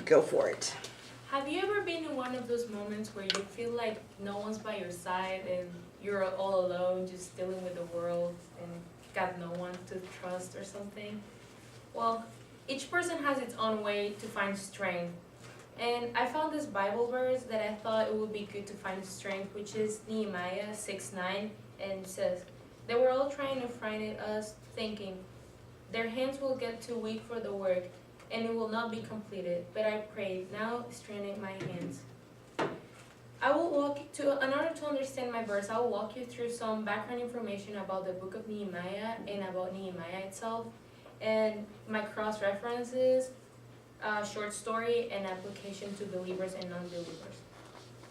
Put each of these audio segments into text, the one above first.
Go for it. Have you ever been in one of those moments where you feel like no one's by your side and you're all alone just dealing with the world and got no one to trust or something? Well, each person has its own way to find strength. And I found this Bible verse that I thought it would be good to find strength, which is Nehemiah 6:9, and it says, "They were all trying to frighten us, thinking, their hands will get too weak for the work, and it will not be completed. But I prayed, now straining my hands." I will in order to understand my verse, I will walk you through some background information about the book of Nehemiah and about Nehemiah itself, and my cross references, short story, and application to believers and non-believers.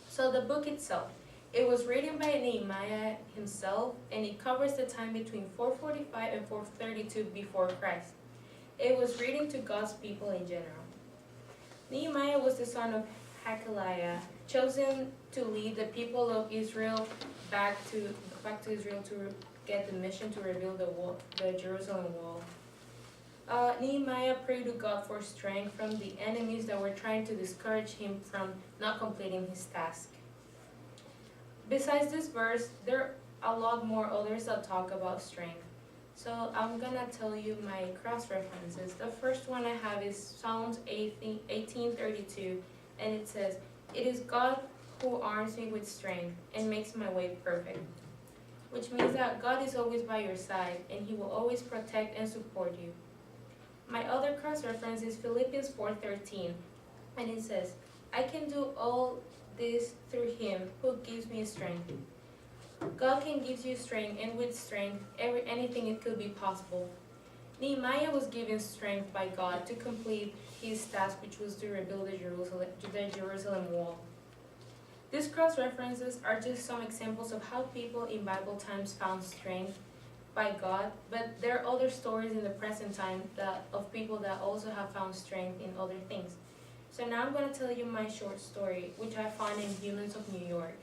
So the book itself, it was written by Nehemiah himself, and it covers the time between 445 and 432 before Christ. It was written to God's people in general. Nehemiah was the son of Hakaliah, chosen to lead the people of Israel back to Israel to get the mission to rebuild the Jerusalem wall. Nehemiah prayed to God for strength from the enemies that were trying to discourage him from not completing his task. Besides this verse, there are a lot more others that talk about strength. So I'm gonna tell you my cross references. The first one I have is Psalms 18:32, and it says, "It is God who arms me with strength and makes my way perfect," which means that God is always by your side and He will always protect and support you. My other cross reference is Philippians 4:13, and it says, "I can do all this through Him who gives me strength." God can give you strength, and with strength, anything it could be possible. Nehemiah was given strength by God to complete his task, which was to rebuild the Jerusalem wall. These cross references are just some examples of how people in Bible times found strength by God, but there are other stories in the present time of people that also have found strength in other things. So now I'm going to tell you my short story, which I found in Humans of New York.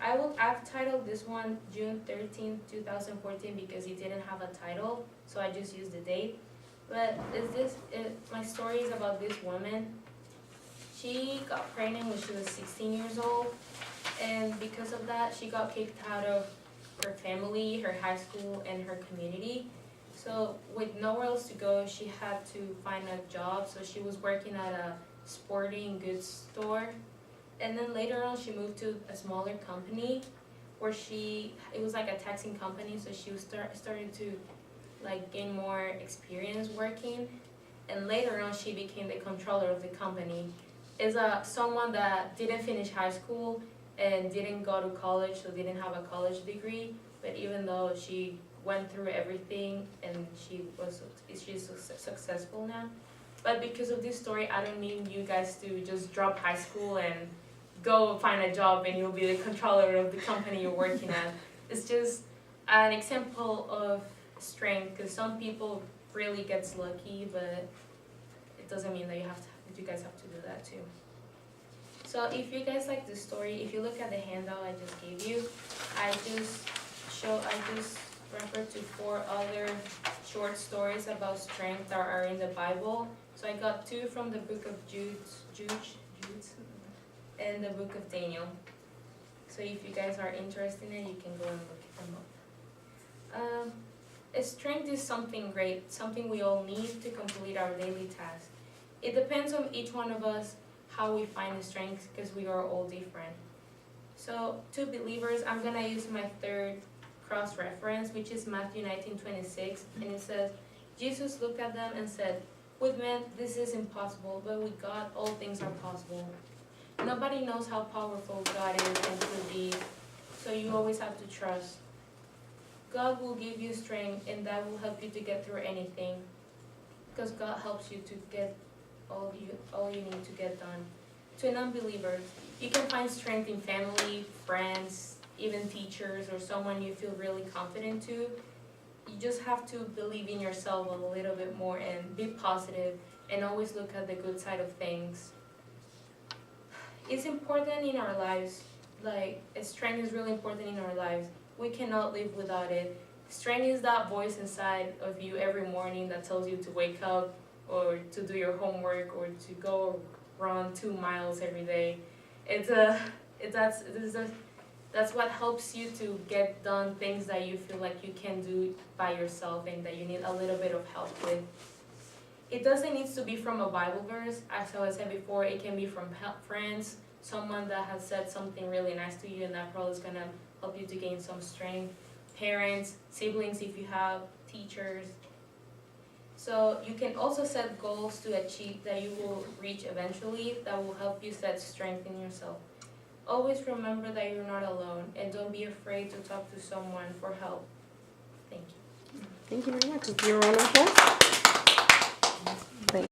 I've titled this one June 13th, 2014 because it didn't have a title, so I just used the date. But my story is about this woman. She got pregnant when she was 16 years old, and because of that, she got kicked out of her family, her high school, and her community. So with nowhere else to go, she had to find a job. So she was working at a sporting goods store. And then later on, she moved to a smaller company where it was like a taxing company, so she was started to like gain more experience working. And later on, she became the controller of the company. Is someone that didn't finish high school and didn't go to college, so didn't have a college degree. But even though she went through everything and she's successful now. But because of this story, I don't mean you guys to just drop high school and go find a job and you'll be the controller of the company you're working at. It's just an example of strength, because some people really gets lucky, but it doesn't mean that you guys have to do that too. So if you guys like this story, if you look at the handout I just gave you, I just referred to 4 other short stories about strength that are in the Bible. So I got 2 from the book of Jude, and the book of Daniel. So if you guys are interested in it, you can go and look them up. Strength is something great, something we all need to complete our daily tasks. It depends on each one of us how we find the strength, because we are all different. So to believers, I'm going to use my third cross reference, which is Matthew 19:26, and it says, "Jesus looked at them and said, 'With men this is impossible, but with God all things are possible.'" Nobody knows how powerful God is and could be, so you always have to trust. God will give you strength, and that will help you to get through anything, because God helps you to get all you need to get done. To non-believers, you can find strength in family, friends, even teachers, or someone you feel really confident to. You just have to believe in yourself a little bit more and be positive and always look at the good side of things. It's important in our lives, strength is really important in our lives. We cannot live without it. Strength is that voice inside of you every morning that tells you to wake up, or to do your homework or to go run 2 miles every day. That's what helps you to get done things that you feel like you can do by yourself and that you need a little bit of help with. It doesn't need to be from a Bible verse. As I said before, it can be from friends, someone that has said something really nice to you and that probably is going to help you to gain some strength. Parents, siblings if you have, teachers. So you can also set goals to achieve that you will reach eventually that will help you set strength in yourself. Always remember that you're not alone and don't be afraid to talk to someone for help. Thank you. Thank you very much. Your round of applause.